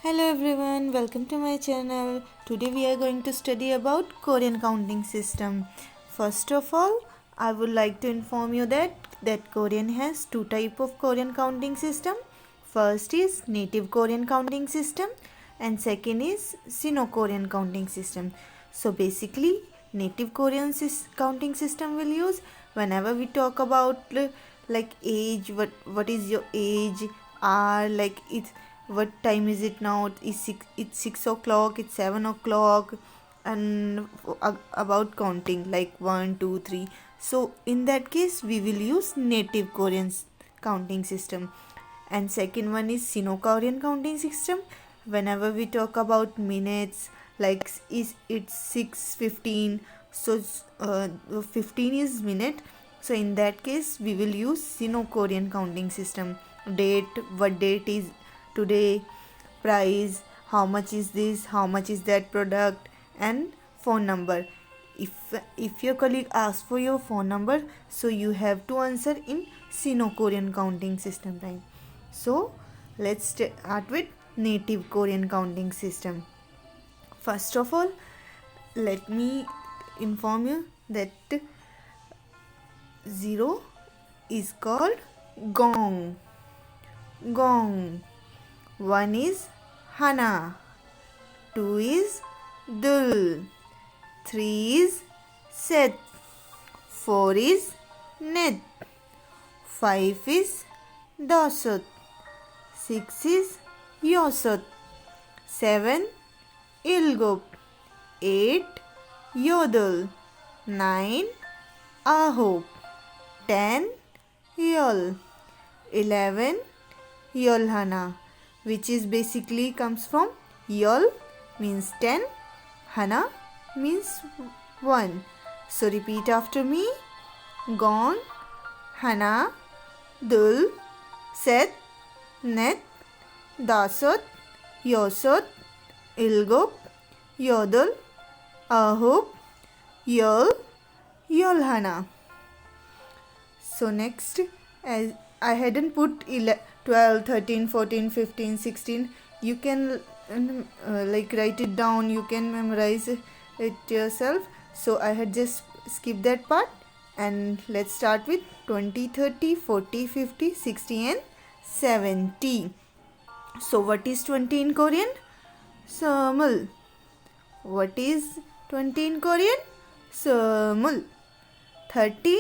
Hello everyone, welcome to my channel. Today we are going to study about Korean counting system. First of all, I would like to inform you that Korean has two type of Korean counting system. First is native Korean counting system and second is Sino Korean counting system. So basically native Korean counting system will use whenever we talk about like age, what is your age, like it's what time is it now, it's 6 o'clock, it's 7 o'clock, and about counting like 1 2 3. So in that case we will use native Korean counting system. And second one is Sino Korean counting system. Whenever we talk about minutes, like is it's 6:15, so 15 is minute, so in that case we will use Sino Korean counting system. Date, what date is today, price, how much is this, how much is that product, and phone number. If your colleague asks for your phone number, so you have to answer in Sino Korean counting system time. So let's start with native Korean counting system. First of all, let me inform you that 0 is called gong. 1 is hana, 2 is dul, 3 is set, 4 is net, 5 is dasut, 6 is yosut, 7 ilgup, 8 yodel, 9 ahop, 10 yol, 11 Yolhana, which is basically comes from Yol means 10, Hana means 1. So repeat after me. Gone, Hana, Dul, Set, Net, Dasot, Yosot, Ilgop, Yodel, Ahub, Yol, Yolhana. So next, as I hadn't put 12, 13, 14, 15, 16. You can like write it down. You can memorize it yourself. So I had just skipped that part. And let's start with 20, 30, 40, 50, 60 and 70. So what is 20 in Korean? Samul. What is 20 in Korean? Samul. 30.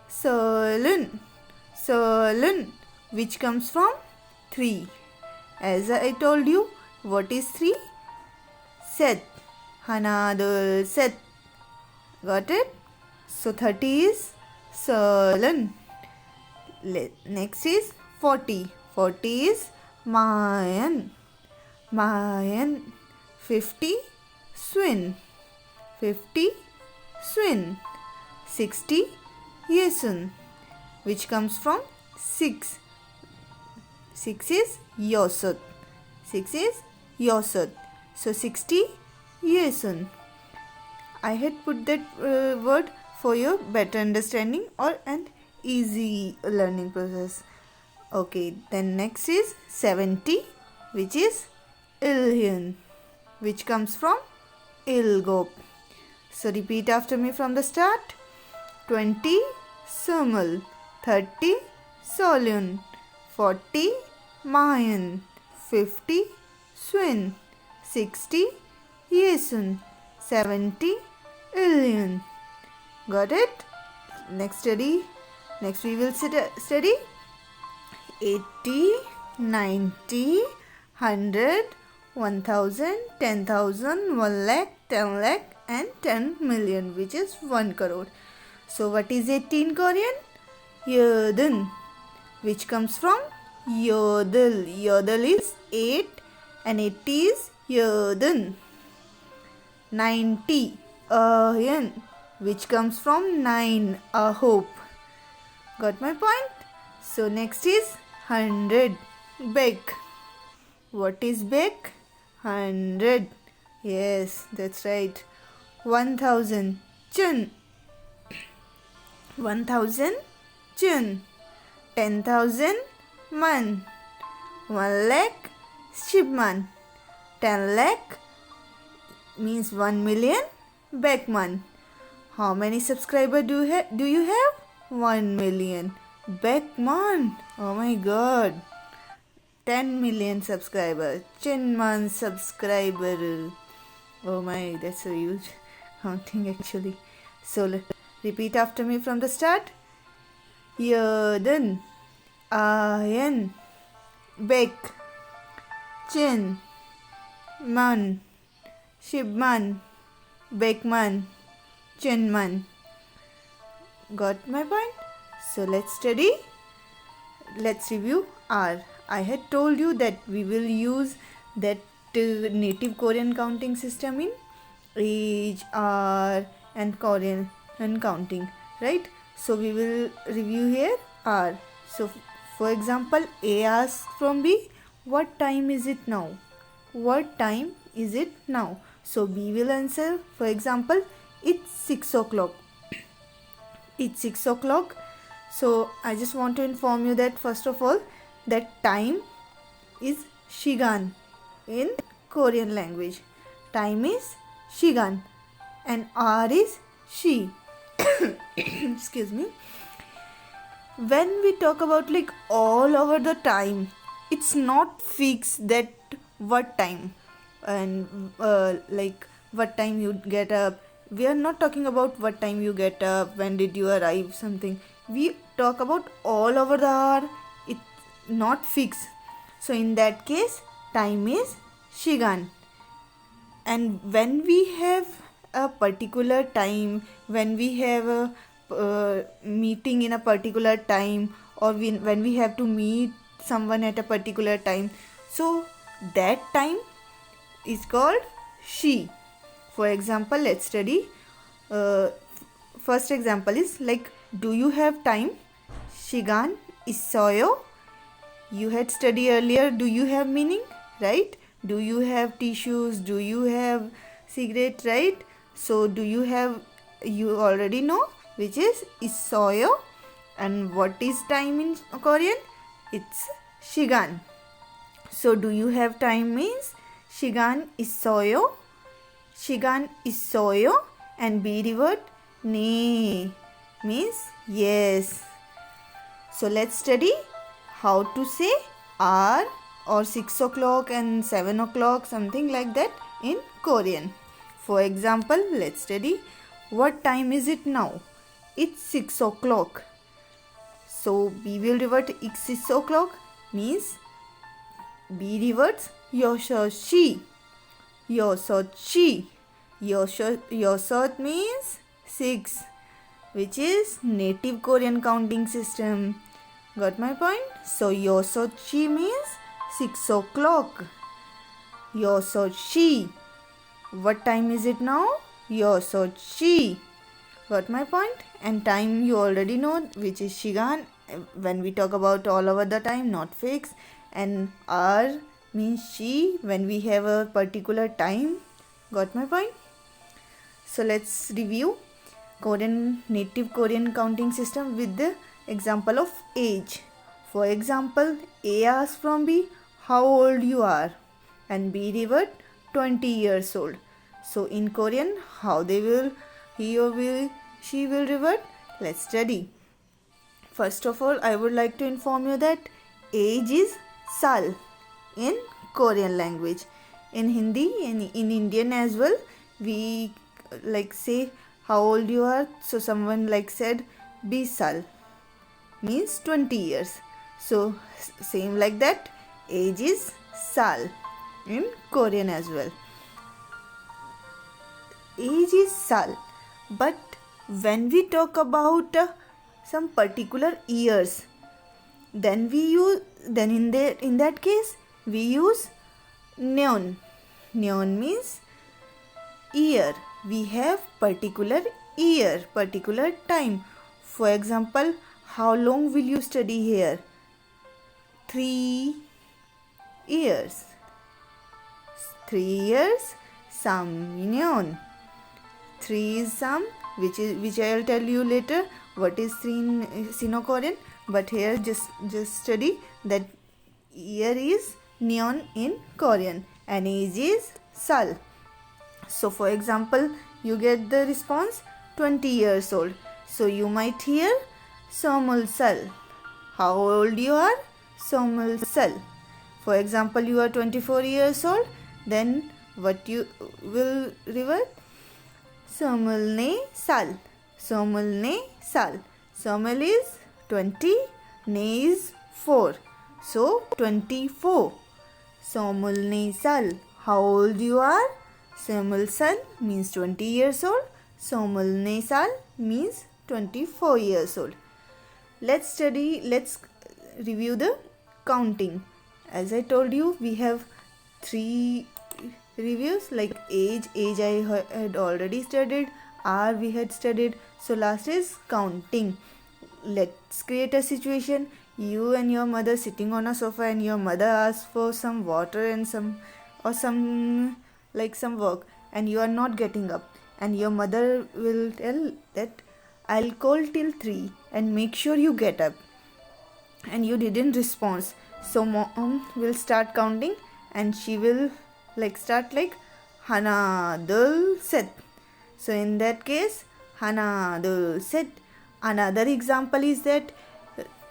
Solun. Solun, which comes from 3. As I told you, what is 3? Set. Hanadul set. Got it? So 30 is Solun. Next is 40. 40 is Mayan. Mayan. 50 Swin. 50 Swin. 60 Yesun, which comes from 6. 6 is Yosut. 6 is Yosut. So 60 Yesun. I had put that word for your better understanding or an easy learning process. Okay, then next is 70, which is Ilhyun, which comes from Ilgop. So repeat after me from the start. 20 Sumul, 30 Solun, 40 Mayan, 50 Swin, 60 Yesun, 70 Ilyun. Got it? Next we will study 80, 90, 100, 1000, 10,000, 1 lakh, 10 lakh and 10 million, which is 1 crore. So what is 80 in Korean? Yodun, which comes from Yodel. Yodel is 8 and 80 is Yodun. 90 Ahyan, which comes from 9 Ahop. Got my point? So next is 100 Bek. What is Bek? 100. Yes, that's right. 1000 Chun. 1000 Chun. 10,000 Man. 1 lakh Shipman. 10 lakh means 1 million Beckman. How many subscribers do you have? 1 million Beckman. Oh my god. 10 million subscribers. Chinman subscriber. Oh my, that's a huge counting actually. So repeat after me from the start. Yerden, Ayan, Beck, Chin, Man, Shibman, Beckman, Chinman. Got my point? So let's study. Let's review R. I had told you that we will use that native Korean counting system in age, hour and Korean and counting, right? So we will review here R. So for example, A asks from B, what time is it now? What time is it now? So B will answer, for example, it's 6 o'clock. It's 6 o'clock. So I just want to inform you that first of all, that time is Shigan in Korean language. Time is Shigan and R is she. Excuse me. When we talk about like all over the time, it's not fixed that what time and like what time you get up. We are not talking about what time you get up, when did you arrive, something. We talk about all over the hour. It's not fixed. So in that case, time is Shigan. And when we have a particular time, when we have a meeting in a particular time, or when we have to meet someone at a particular time, so that time is called she. For example, let's study. First example is like, do you have time? Shigan isoyo. You had studied earlier, do you have meaning, right? Do you have tissues? Do you have cigarette, right? So do you have, you already know, which is isoyo. And what is time in Korean? It's Shigan. So do you have time means Shigan isoyo. Shigan isoyo. And B word ne means yes. So let's study how to say R or 6 o'clock and 7 o'clock, something like that in Korean. For example, let's study what time is it now? It's 6 o'clock. So B will revert it's 6 o'clock means B reverts yososhi. Yosochi. Yosot means 6, which is native Korean counting system. Got my point? So yosochi means 6 o'clock. Yosochi. What time is it now? Yosochi. Got my point? And time you already know, which is Shigan. When we talk about all over the time, not fixed. And R means she when we have a particular time. Got my point? So let's review native Korean counting system with the example of age. For example, A asks from B, how old you are? And B revert 20 years old. So in Korean, how they will, he or she will revert? Let's study. First of all, I would like to inform you that age is sal in Korean language. In Hindi, in Indian as well, we like say how old you are. So someone like said 20 sal means 20 years. So same like that, age is sal in Korean as well. Age is sal. But when we talk about some particular years, then in that case we use neon. Neon means year. We have particular year, particular time. For example, how long will you study here? 3 years. 3 years, some neon. 3 is some, which I will tell you later what is 3 in Sino Korean. But here just study that year is neon in Korean. and age is sal. So for example, you get the response 20 years old. So you might hear Somul Sal. How old you are? Somul Sal. For example, you are 24 years old. Then what you will revert? Somul Ne Sal. Somul Ne Sal. Somul is 20. Ne is 4. So 24. Somul Ne Sal. How old you are? Somul Sal means 20 years old. Somul Ne Sal means 24 years old. Let's review the counting. As I told you, we have 3 reviews like age I had already studied, R we had studied. So last is counting. Let's create a situation. You and your mother sitting on a sofa, and your mother asks for some water and some work, and you are not getting up, and your mother will tell that I'll call till 3 and make sure you get up, and you didn't respond. So mom will start counting, and she will start like Hana Dul Set. So in that case, Hana Dul Set. Another example is that,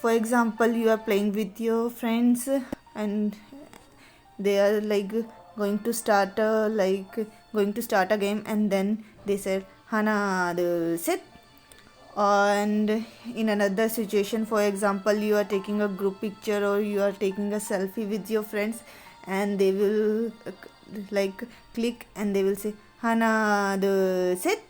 for example, you are playing with your friends and they are going to start a game, and then they said Hana Dul Set. And in another situation, for example, you are taking a group picture or you are taking a selfie with your friends, and they will click and they will say Hana the set.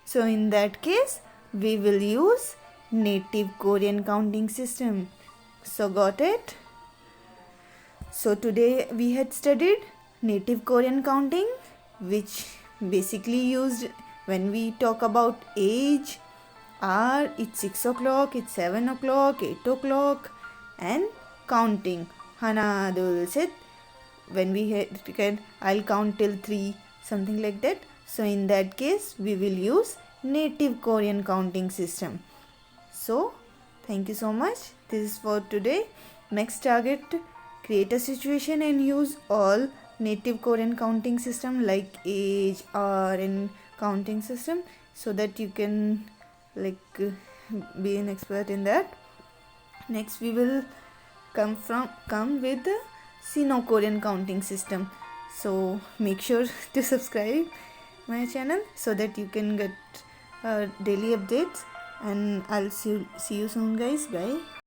So in that case, we will use native Korean counting system. So got it? So today we had studied native Korean counting, which basically used when we talk about age. It's 6 o'clock, it's 7 o'clock, 8 o'clock, and counting. Hana Dul Set. When we can, I'll count till 3, something like that. So in that case, we will use native Korean counting system. So thank you so much. This is for today. Next target, create a situation and use all native Korean counting system like age, hour, and counting system, so that you can be an expert in that. Next we will come with the Sino Korean counting system. So make sure to subscribe my channel so that you can get daily updates, and I'll see you soon guys. Bye.